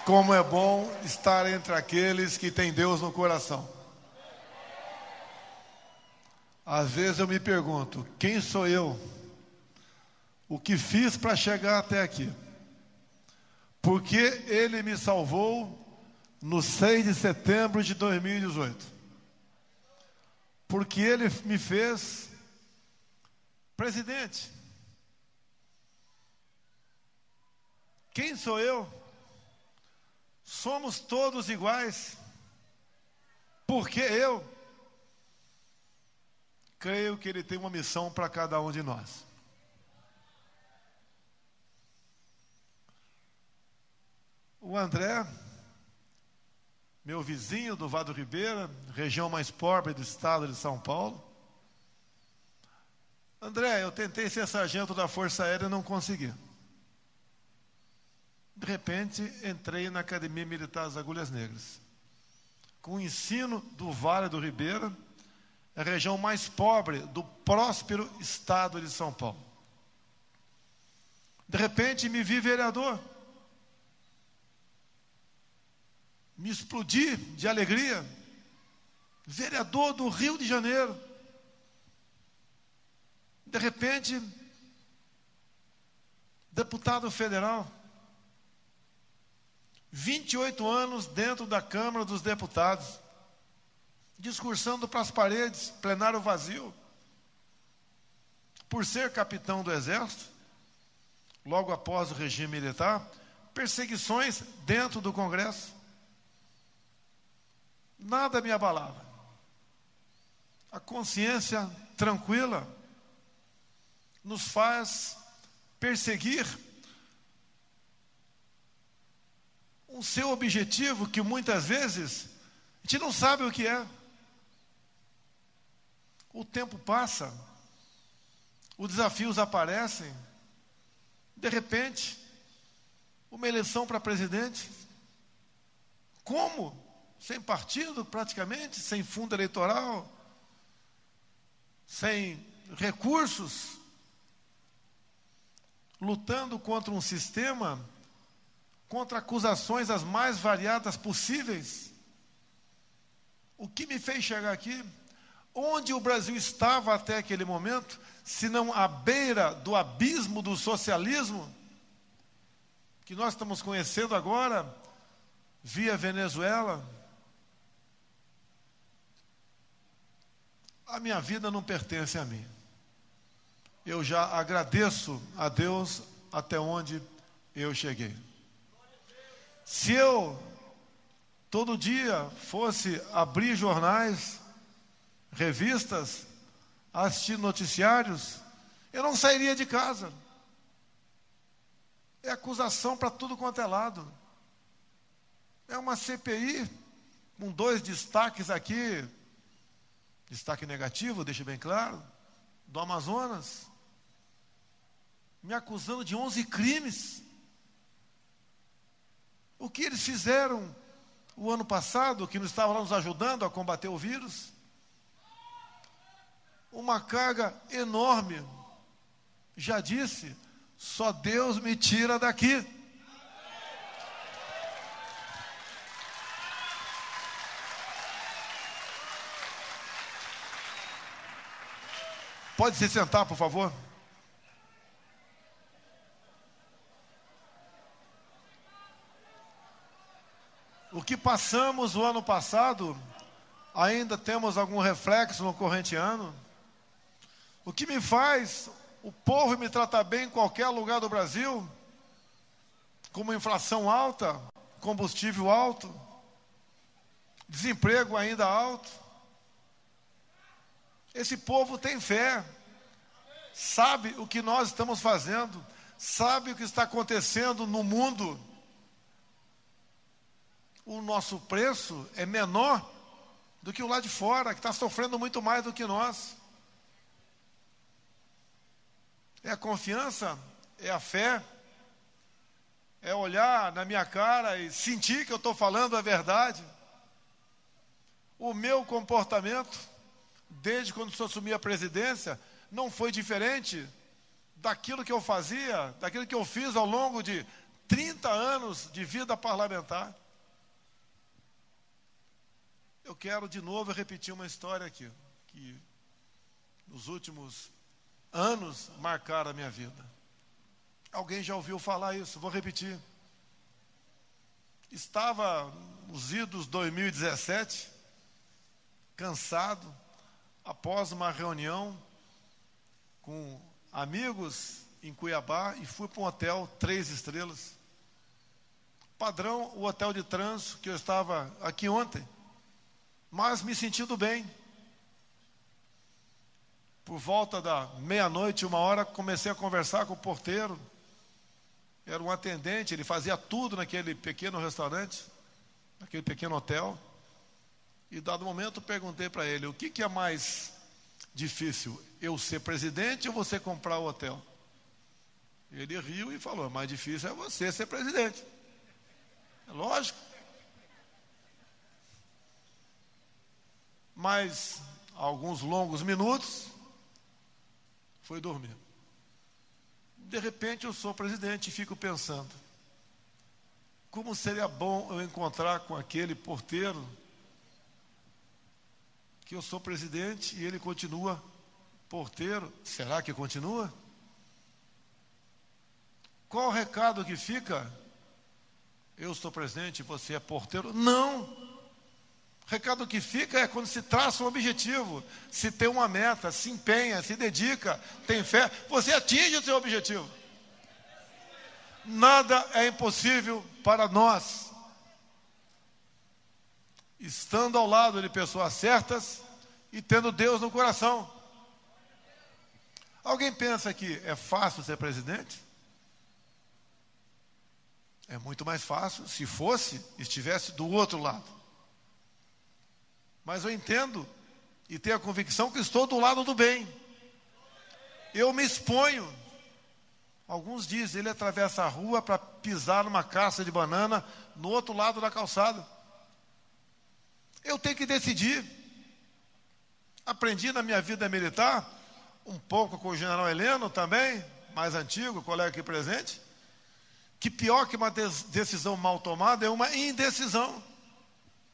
Como é bom estar entre aqueles que têm Deus no coração. Às vezes eu me pergunto, quem sou eu? O que fiz para chegar até aqui? Porque Ele me salvou no 6 de setembro de 2018. Porque Ele me fez presidente. Quem sou eu? Somos todos iguais. Porque eu creio que Ele tem uma missão para cada um de nós. O André, meu vizinho do Vado Ribeira, região mais pobre do estado de São Paulo. André, eu tentei ser sargento da Força Aérea e não consegui. De repente, entrei na Academia Militar das Agulhas Negras. Com o ensino do Vale do Ribeira, a região mais pobre do próspero estado de São Paulo. De repente, me vi vereador. Me explodi de alegria. Vereador do Rio de Janeiro. De repente, deputado federal. 28 anos dentro da Câmara dos Deputados, discursando para as paredes, plenário vazio. Por ser capitão do Exército, logo após o regime militar, perseguições dentro do Congresso. Nada me abalava. A consciência tranquila nos faz perseguir um seu objetivo que muitas vezes a gente não sabe o que é. O tempo passa, os desafios aparecem, de repente, uma eleição para presidente. Como? Sem partido praticamente, sem fundo eleitoral, sem recursos, lutando contra um sistema, contra acusações as mais variadas possíveis. O que me fez chegar aqui? Onde o Brasil estava até aquele momento, se não à beira do abismo do socialismo, que nós estamos conhecendo agora, via Venezuela. A minha vida não pertence a mim. Eu já agradeço a Deus até onde eu cheguei. Se eu todo dia fosse abrir jornais, revistas, assistir noticiários, eu não sairia de casa. É acusação para tudo quanto é lado. É uma CPI com 2 destaques aqui, destaque negativo, deixa bem claro, do Amazonas, me acusando de 11 crimes. O que eles fizeram o ano passado, que não estavam lá nos ajudando a combater o vírus? Uma carga enorme. Já disse, só Deus me tira daqui. Pode se sentar, por favor? O que passamos o ano passado, ainda temos algum reflexo no corrente ano. O que me faz o povo me tratar bem em qualquer lugar do Brasil, como inflação alta, combustível alto, desemprego ainda alto. Esse povo tem fé, sabe o que nós estamos fazendo, sabe o que está acontecendo no mundo. O nosso preço é menor do que o lá de fora, que está sofrendo muito mais do que nós. É a confiança, é a fé, é olhar na minha cara e sentir que eu estou falando a verdade. O meu comportamento, desde quando eu assumi a presidência, não foi diferente daquilo que eu fazia, daquilo que eu fiz ao longo de 30 anos de vida parlamentar. Eu quero de novo repetir uma história aqui, que nos últimos anos marcaram a minha vida. Alguém já ouviu falar isso? Vou repetir. Estava nos idos 2017, cansado, após uma reunião com amigos em Cuiabá, e fui para um hotel 3 estrelas. Padrão, o hotel de trânsito, que eu estava aqui ontem, mas me sentindo bem. Por volta da meia-noite, 1h, comecei a conversar com o porteiro. Era um atendente, ele fazia tudo naquele pequeno restaurante, naquele pequeno hotel. E dado momento, perguntei para ele: o que é mais difícil, eu ser presidente ou você comprar o hotel? Ele riu e falou: mais difícil é você ser presidente. É lógico. Mas alguns longos minutos, fui dormir. De repente eu sou presidente e fico pensando: como seria bom eu encontrar com aquele porteiro, que eu sou presidente e ele continua porteiro. Será que continua? Qual o recado que fica? Eu sou presidente e você é porteiro? Não! O recado que fica é quando se traça um objetivo, se tem uma meta, se empenha, se dedica, tem fé, você atinge o seu objetivo. Nada é impossível para nós. Estando ao lado de pessoas certas e tendo Deus no coração. Alguém pensa que é fácil ser presidente? É muito mais fácil se estivesse do outro lado. Mas eu entendo e tenho a convicção que estou do lado do bem. Eu me exponho. Alguns dizem, ele atravessa a rua para pisar numa caça de banana no outro lado da calçada. Eu tenho que decidir. Aprendi na minha vida militar, um pouco com o general Heleno também, mais antigo, colega aqui presente, que pior que uma decisão mal tomada é uma indecisão.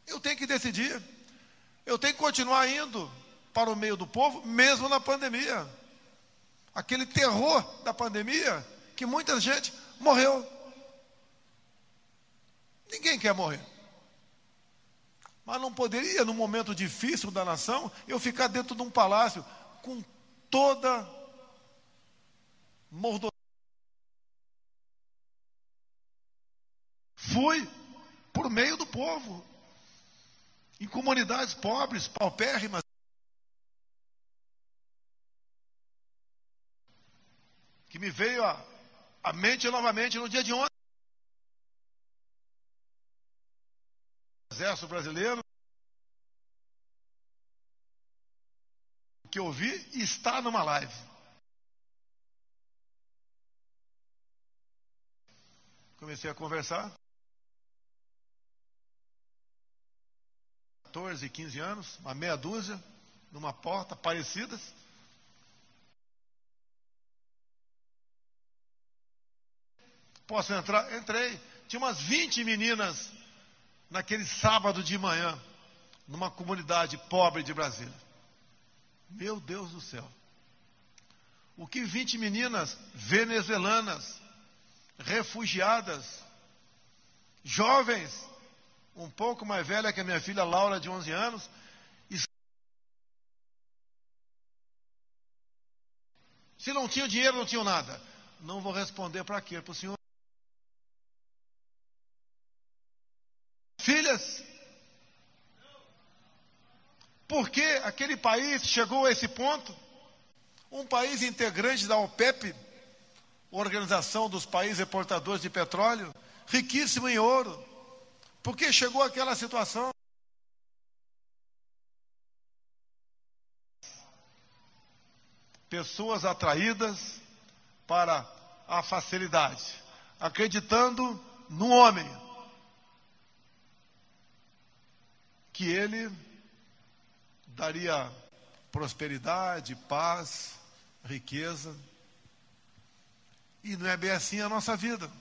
Eu tenho que decidir. Eu tenho que continuar indo para o meio do povo, mesmo na pandemia. Aquele terror da pandemia, que muita gente morreu. Ninguém quer morrer. Mas não poderia, num momento difícil da nação, eu ficar dentro de um palácio com toda mordomia. Fui por meio do povo, em comunidades pobres, paupérrimas. Que me veio à mente novamente no dia de ontem. Exército Brasileiro, o que eu vi está numa live. Comecei a conversar. 14, 15 anos, uma meia dúzia, numa porta, parecidas. Posso entrar? Entrei. Tinha umas 20 meninas naquele sábado de manhã, numa comunidade pobre de Brasília. Meu Deus do céu. O que 20 meninas venezuelanas, refugiadas, jovens, um pouco mais velha que a minha filha Laura, de 11 anos, se não tinham dinheiro, não tinham nada. Não vou responder para quê? Para o senhor. Filhas, porque aquele país chegou a esse ponto, um país integrante da OPEP, Organização dos Países Exportadores de Petróleo, riquíssimo em ouro, porque chegou àquela situação. Pessoas atraídas para a facilidade, acreditando no homem, que ele daria prosperidade, paz, riqueza. E não é bem assim a nossa vida.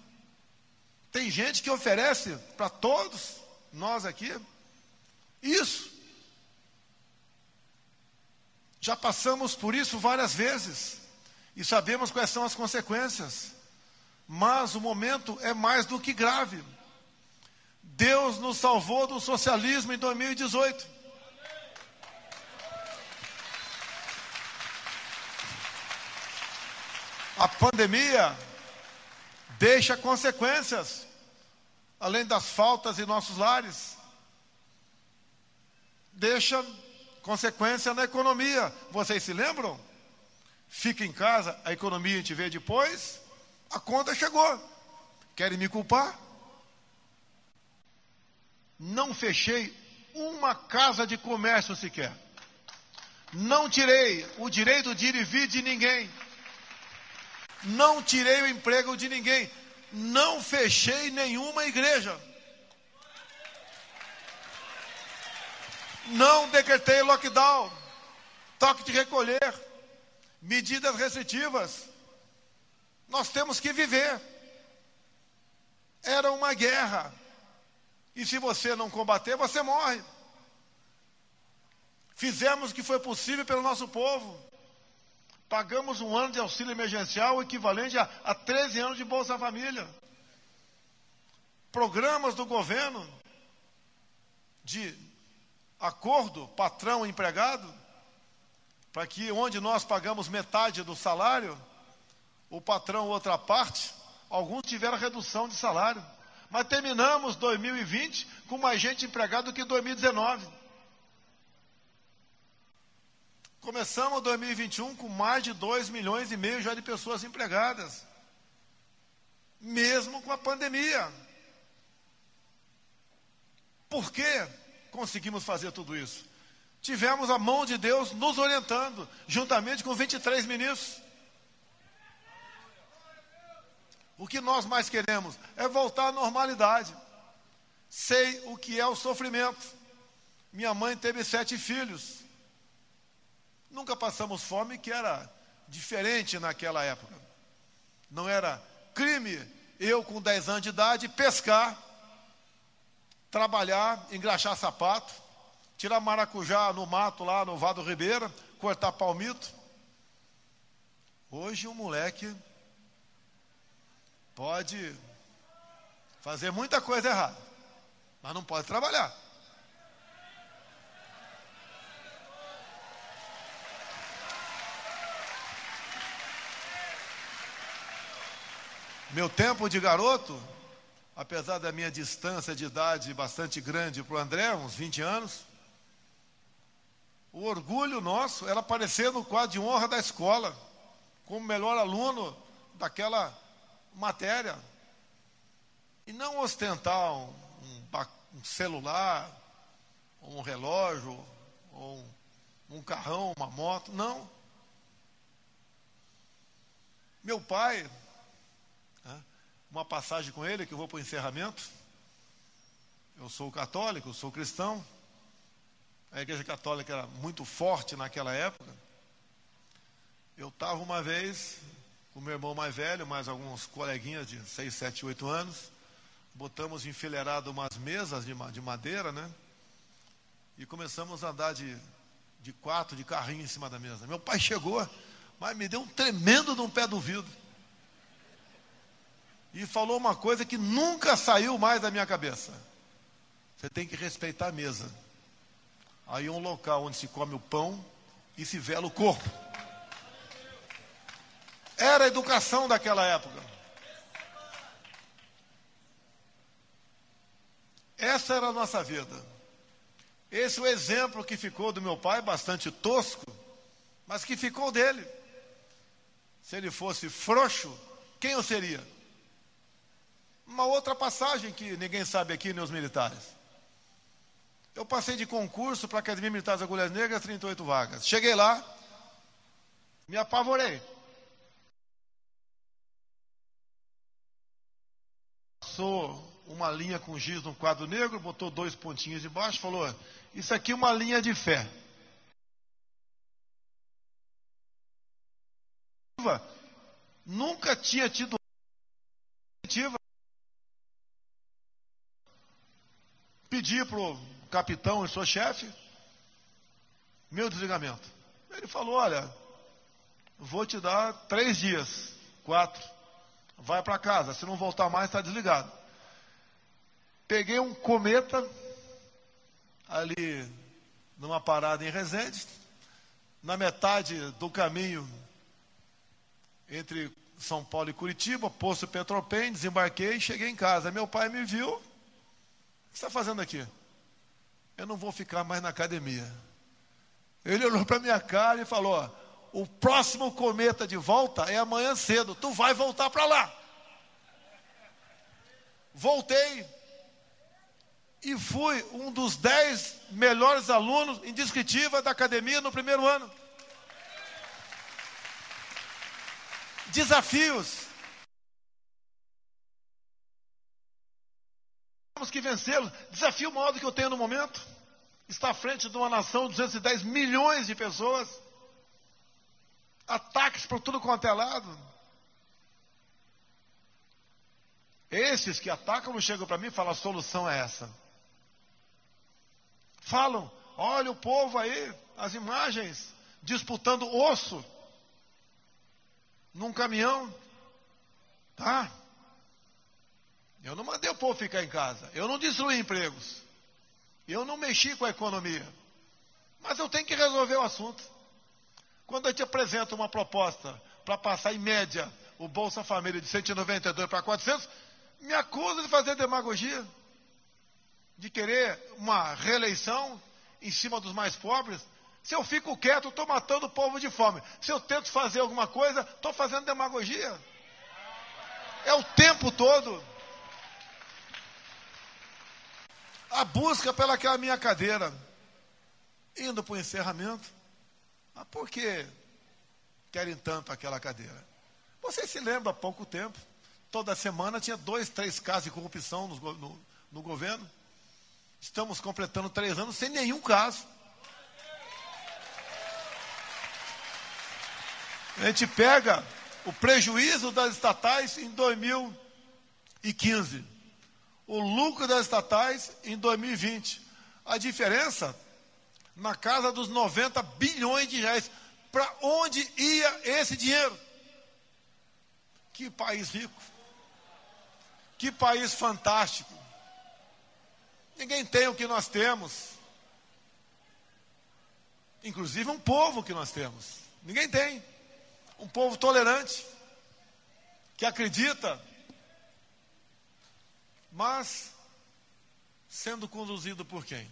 tem gente que oferece para todos nós aqui isso. Já passamos por isso várias vezes e sabemos quais são as consequências. Mas o momento é mais do que grave. Deus nos salvou do socialismo em 2018. A pandemia deixa consequências, além das faltas em nossos lares. Deixa consequência na economia. Vocês se lembram? Fica em casa, a economia a gente vê depois, a conta chegou. Querem me culpar? Não fechei uma casa de comércio sequer. Não tirei o direito de ir e vir de ninguém. Não tirei o emprego de ninguém. Não fechei nenhuma igreja. Não decretei lockdown, toque de recolher, medidas restritivas. Nós temos que viver. Era uma guerra. E se você não combater, você morre. Fizemos o que foi possível pelo nosso povo. Pagamos um ano de auxílio emergencial, equivalente a 13 anos de Bolsa Família. Programas do governo de acordo patrão-empregado, para que onde nós pagamos metade do salário, o patrão outra parte, alguns tiveram redução de salário. Mas terminamos 2020 com mais gente empregada do que 2019. Começamos 2021 com mais de 2,5 milhões já de pessoas empregadas. Mesmo com a pandemia. Por que conseguimos fazer tudo isso? Tivemos a mão de Deus nos orientando, juntamente com 23 ministros. O que nós mais queremos é voltar à normalidade. Sei o que é o sofrimento. Minha mãe teve 7 filhos. Nunca passamos fome, que era diferente naquela época. Não era crime eu, com 10 anos de idade, pescar, trabalhar, engraxar sapato, tirar maracujá no mato lá no Vado Ribeira, cortar palmito. Hoje o moleque pode fazer muita coisa errada, mas não pode trabalhar. Meu tempo de garoto, apesar da minha distância de idade bastante grande para o André, uns 20 anos, o orgulho nosso era aparecer no quadro de honra da escola, como melhor aluno daquela matéria. E não ostentar um celular, um relógio, ou um carrão, uma moto, não. Meu pai, uma passagem com ele, que eu vou para o encerramento. Eu sou católico, sou cristão. A igreja católica era muito forte naquela época. Eu estava uma vez com meu irmão mais velho, mais alguns coleguinhas de 6, 7, 8 anos. Botamos enfileirado umas mesas de madeira, né? E começamos a andar de carrinho em cima da mesa. Meu pai chegou, mas me deu um tremendo de um pé do vidro. E falou uma coisa que nunca saiu mais da minha cabeça. Você tem que respeitar a mesa. Aí é um local onde se come o pão e se vela o corpo. Era a educação daquela época. Essa era a nossa vida. Esse é o exemplo que ficou do meu pai, bastante tosco, mas que ficou dele. Se ele fosse frouxo, quem eu seria? Uma outra passagem que ninguém sabe aqui, nem os militares. Eu passei de concurso para a Academia Militar das Agulhas Negras, 38 vagas. Cheguei lá, me apavorei. Passou uma linha com giz no quadro negro, botou 2 pontinhos de baixo, falou: isso aqui é uma linha de fé. Nunca tinha tido pedi para o capitão e sua chefe meu desligamento. Ele falou, olha, vou te dar 3 dias, 4, vai para casa, se não voltar mais está desligado. Peguei um cometa ali numa parada em Resende, na metade do caminho entre São Paulo e Curitiba, posto Petropem, desembarquei e cheguei em casa. Meu pai me viu, o que você está fazendo aqui? Eu não vou ficar mais na academia. Ele olhou para minha cara e falou, o próximo cometa de volta é amanhã cedo, tu vai voltar para lá. Voltei e fui um dos 10 melhores alunos em descritiva da academia no primeiro ano. Desafios. Temos que vencê-los. Desafio maior do que eu tenho no momento. Está à frente de uma nação de 210 milhões de pessoas. Ataques por tudo quanto é lado. Esses que atacam não chegam para mim e falam, a solução é essa. Falam, olha o povo aí, as imagens, disputando osso num caminhão. Tá? Eu não mandei o povo ficar em casa. Eu não destruí empregos. Eu não mexi com a economia. Mas eu tenho que resolver o assunto. Quando eu te apresento uma proposta para passar em média o Bolsa Família de 192 para 400, me acusa de fazer demagogia, de querer uma reeleição em cima dos mais pobres. Se eu fico quieto, estou matando o povo de fome. Se eu tento fazer alguma coisa, estou fazendo demagogia. É o tempo todo. A busca pelaquela minha cadeira, indo para o encerramento. Mas por que querem tanto aquela cadeira? Vocês se lembram, há pouco tempo, toda semana tinha 2, 3 casos de corrupção no governo. Estamos completando 3 anos sem nenhum caso. A gente pega o prejuízo das estatais em 2015, o lucro das estatais em 2020. A diferença na casa dos 90 bilhões de reais. Para onde ia esse dinheiro? Que país rico. Que país fantástico. Ninguém tem o que nós temos. Inclusive um povo que nós temos. Ninguém tem. Um povo tolerante, que acredita, mas sendo conduzido por quem?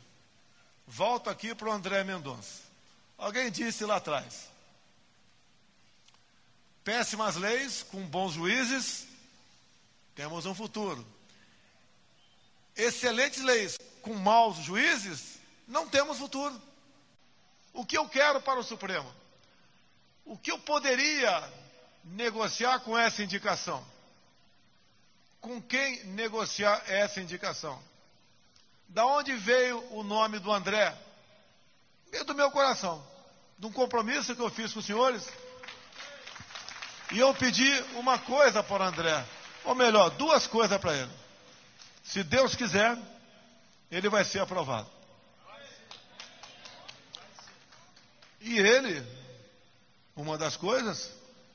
Volto aqui para o André Mendonça. Alguém disse lá atrás, péssimas leis com bons juízes, temos um futuro. Excelentes leis com maus juízes, não temos futuro. O que eu quero para o Supremo? O que eu poderia negociar com essa indicação? Com quem negociar essa indicação? Da onde veio o nome do André? Veio do meu coração, de um compromisso que eu fiz com os senhores. E eu pedi uma coisa para o André, ou melhor, 2 coisas para ele. Se Deus quiser, ele vai ser aprovado. E ele, uma das coisas,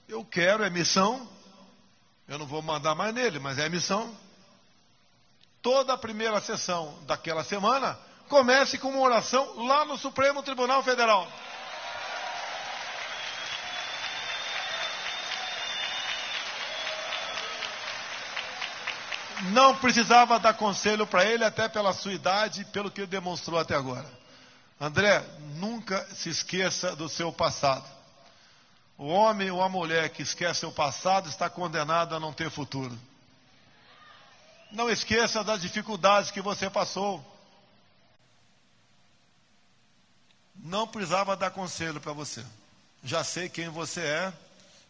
eu quero, é missão, eu não vou mandar mais nele, mas é missão. Toda a primeira sessão daquela semana, comece com uma oração lá no Supremo Tribunal Federal. Não precisava dar conselho para ele, até pela sua idade e pelo que ele demonstrou até agora. André, nunca se esqueça do seu passado. O homem ou a mulher que esquece seu passado está condenado a não ter futuro. Não esqueça das dificuldades que você passou. Não precisava dar conselho para você. Já sei quem você é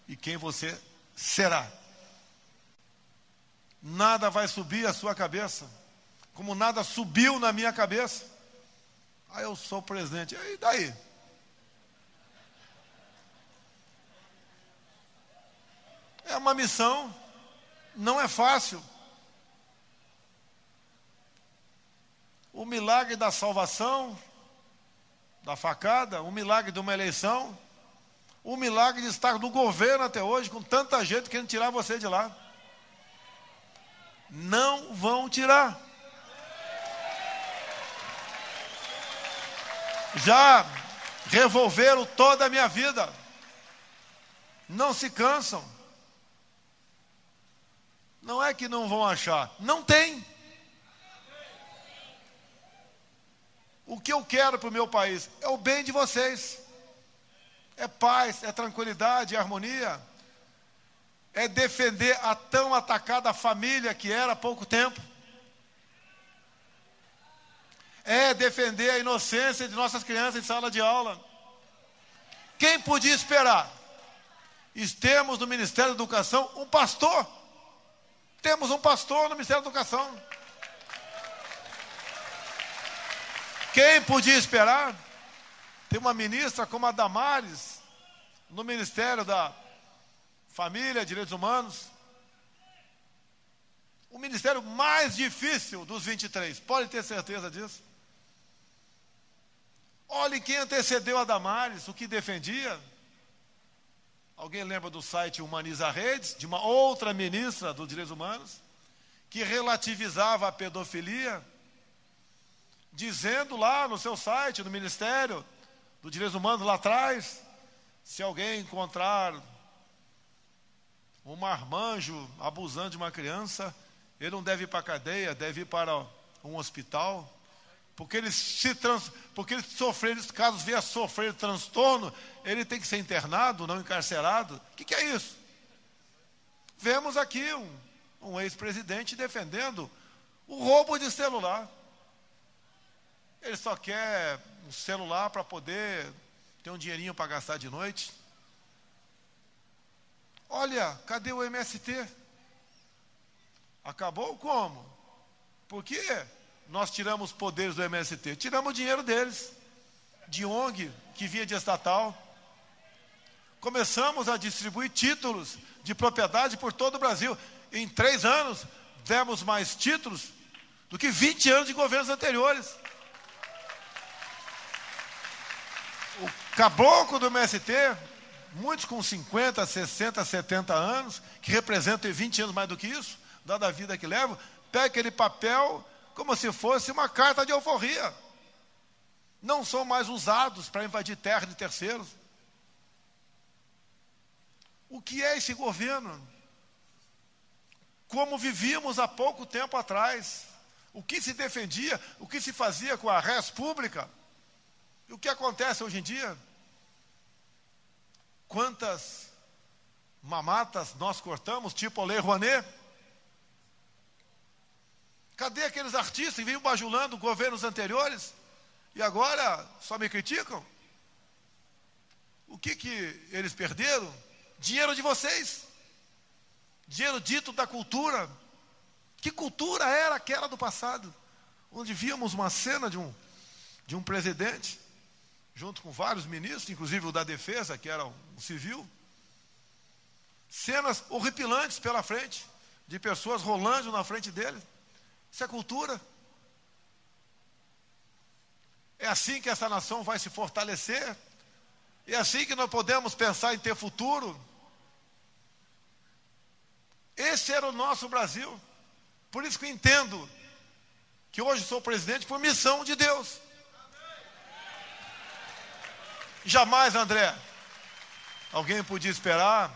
e quem você será. Nada vai subir à sua cabeça, como nada subiu na minha cabeça. Aí eu sou o presidente, e daí? É uma missão, não é fácil. O milagre da salvação, da facada, o milagre de uma eleição, o milagre de estar no governo até hoje, com tanta gente querendo tirar você de lá. Não vão tirar. Já revolveram toda a minha vida. Não se cansam. Não é que não vão achar, não tem. O que eu quero para o meu país é o bem de vocês. É paz, é tranquilidade, é harmonia. É defender a tão atacada família que era há pouco tempo. É defender a inocência de nossas crianças em sala de aula. Quem podia esperar? Temos no Ministério da Educação um pastor. Temos um pastor no Ministério da Educação. Quem podia esperar? Tem uma ministra como a Damares, no Ministério da Família e Direitos Humanos. O ministério mais difícil dos 23, pode ter certeza disso. Olhe quem antecedeu a Damares, o que defendia. Alguém lembra do site Humaniza Redes, de uma outra ministra dos Direitos Humanos, que relativizava a pedofilia, dizendo lá no seu site, no Ministério dos Direitos Humanos, lá atrás, se alguém encontrar um marmanjo abusando de uma criança, ele não deve ir para a cadeia, deve ir para um hospital, porque ele sofrer, nesse caso, vier a sofrer transtorno, ele tem que ser internado, não encarcerado. O que é isso? Vemos aqui um ex-presidente defendendo o roubo de celular. Ele só quer um celular para poder ter um dinheirinho para gastar de noite. Olha, cadê o MST? Acabou como? Por quê? Nós tiramos poderes do MST, tiramos o dinheiro deles, de ONG, que vinha de estatal. Começamos a distribuir títulos de propriedade por todo o Brasil. Em 3 anos, demos mais títulos do que 20 anos de governos anteriores. O caboclo do MST, muitos com 50, 60, 70 anos, que representam 20 anos mais do que isso, dada a vida que levam, pega aquele papel como se fosse uma carta de alforria. Não são mais usados para invadir terra de terceiros. O que é esse governo? Como vivíamos há pouco tempo atrás? O que se defendia? O que se fazia com a res pública? E o que acontece hoje em dia? Quantas mamatas nós cortamos, tipo a Lei Rouanet? Cadê aqueles artistas que vinham bajulando governos anteriores? E agora só me criticam? O que eles perderam? Dinheiro de vocês. Dinheiro dito da cultura. Que cultura era aquela do passado? Onde víamos uma cena de um presidente, junto com vários ministros, inclusive o da defesa, que era um civil. Cenas horripilantes pela frente, de pessoas rolando na frente dele. Isso é cultura. É assim que essa nação vai se fortalecer. É assim que nós podemos pensar em ter futuro. Esse era o nosso Brasil. Por isso que eu entendo que hoje sou presidente por missão de Deus. Jamais, André, alguém podia esperar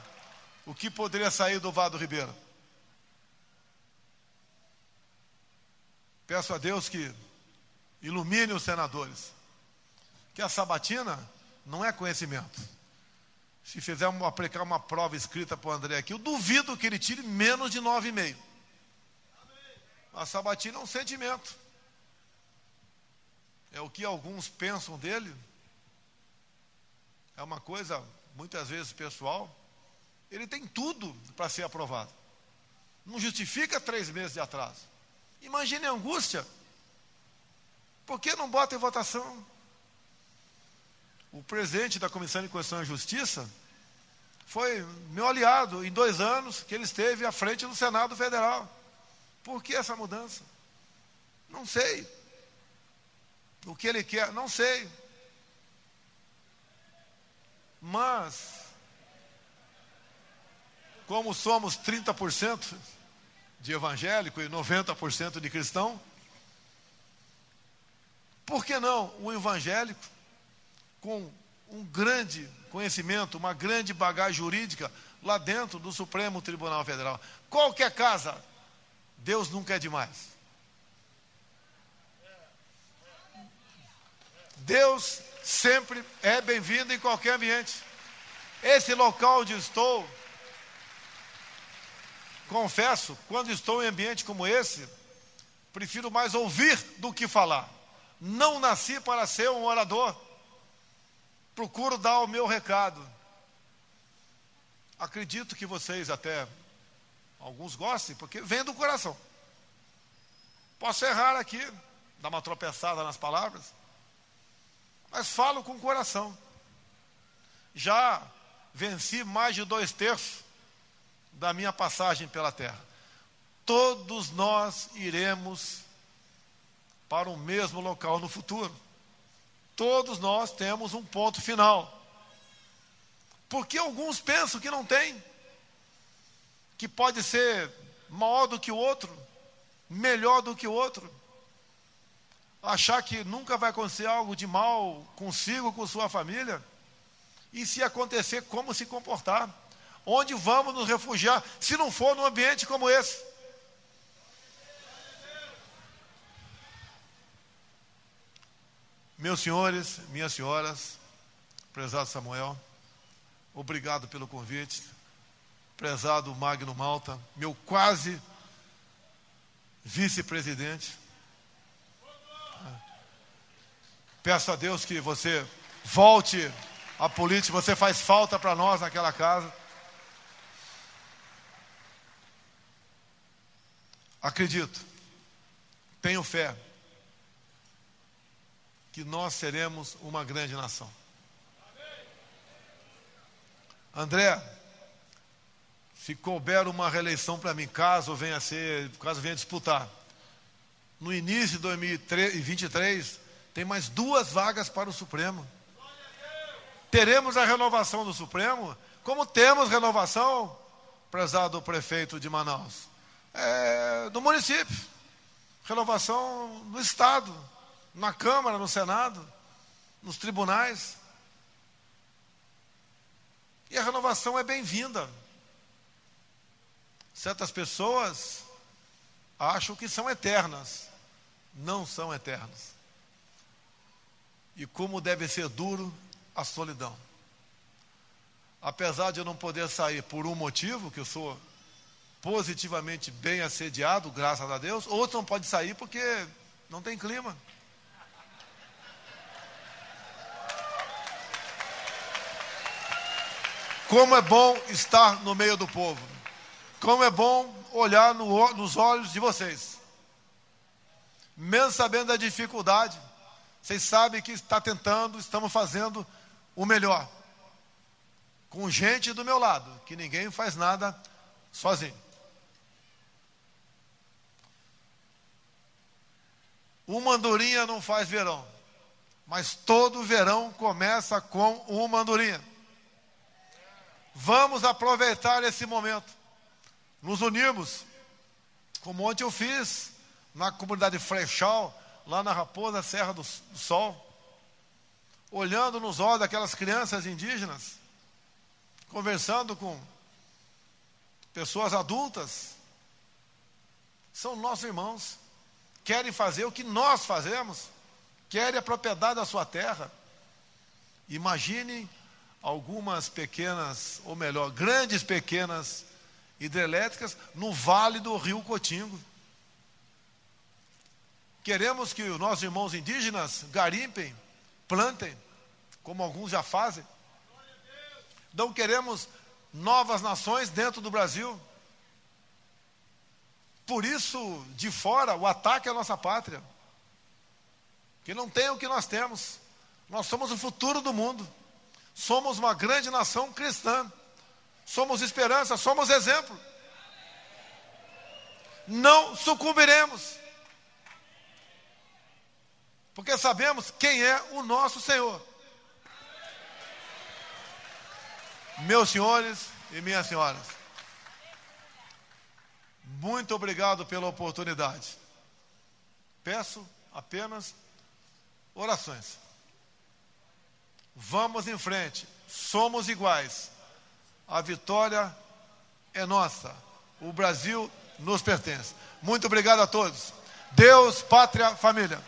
o que poderia sair do Vado Ribeiro. Peço a Deus que ilumine os senadores, que a sabatina não é conhecimento. Se aplicar uma prova escrita para o André aqui, eu duvido que ele tire menos de 9,5. A sabatina é um sentimento. É o que alguns pensam dele. É uma coisa, muitas vezes, pessoal. Ele tem tudo para ser aprovado. Não justifica 3 meses de atraso. Imagine a angústia. Por que não bota em votação? O presidente da Comissão de Constituição e Justiça foi meu aliado em 2 anos que ele esteve à frente do Senado Federal. Por que essa mudança? Não sei. O que ele quer, não sei. Mas, como somos 30% de evangélico e 90% de cristão, por que não o evangélico, com um grande conhecimento, uma grande bagagem jurídica, lá dentro do Supremo Tribunal Federal? Qualquer casa, Deus nunca é demais. Deus sempre é bem-vindo em qualquer ambiente. Esse local onde estou, confesso, quando estou em ambiente como esse, prefiro mais ouvir do que falar. Não nasci para ser um orador. Procuro dar o meu recado. Acredito que vocês até, alguns gostem, porque vem do coração. Posso errar aqui, dar uma tropeçada nas palavras, mas falo com o coração. Já venci mais de 2/3 da minha passagem pela terra. Todos nós iremos para o mesmo local no futuro. Todos nós temos um ponto final. Porque alguns pensam que não tem, que pode ser maior do que o outro, melhor do que o outro, achar que nunca vai acontecer algo de mal consigo, com sua família, e se acontecer, como se comportar, onde vamos nos refugiar, se não for num ambiente como esse. Meus senhores, minhas senhoras, prezado Samuel, obrigado pelo convite. Prezado Magno Malta, meu quase vice-presidente. Peço a Deus que você volte à política, você faz falta para nós naquela casa. Acredito, tenho fé, que nós seremos uma grande nação. André, se couber uma reeleição para mim, caso venha disputar, no início de 2023, tem mais 2 vagas para o Supremo. Teremos a renovação do Supremo, como temos renovação, prezado prefeito de Manaus, do município, renovação no Estado, na Câmara, no Senado, nos tribunais. E a renovação é bem-vinda. Certas pessoas acham que são eternas. Não são eternas. E como deve ser duro a solidão. Apesar de eu não poder sair por um motivo, que eu sou positivamente bem assediado, graças a Deus, outros não podem sair porque não tem clima. Como é bom estar no meio do povo. Como é bom olhar nos olhos de vocês. Mesmo sabendo da dificuldade, vocês sabem que estamos fazendo o melhor. Com gente do meu lado, que ninguém faz nada sozinho. Uma andorinha não faz verão, mas todo verão começa com uma andorinha. Vamos aproveitar esse momento, nos unirmos, como ontem eu fiz na comunidade Frechal, lá na Raposa Serra do Sol, olhando nos olhos daquelas crianças indígenas, conversando com pessoas adultas. São nossos irmãos, querem fazer o que nós fazemos, querem a propriedade da sua terra. Imagine algumas pequenas, ou melhor, grandes pequenas hidrelétricas no vale do rio Cotingo. Queremos que os nossos irmãos indígenas garimpem, plantem, como alguns já fazem. Não queremos novas nações dentro do Brasil. Por isso, de fora, o ataque à nossa pátria. Que não tem o que nós temos. Nós somos o futuro do mundo. Somos uma grande nação cristã. Somos esperança, somos exemplo. Não sucumbiremos. porque sabemos quem é o nosso Senhor. Meus senhores e minhas senhoras, muito obrigado pela oportunidade. Peço apenas orações. Vamos em frente, somos iguais. A vitória é nossa. O Brasil nos pertence. Muito obrigado a todos. Deus, pátria, família.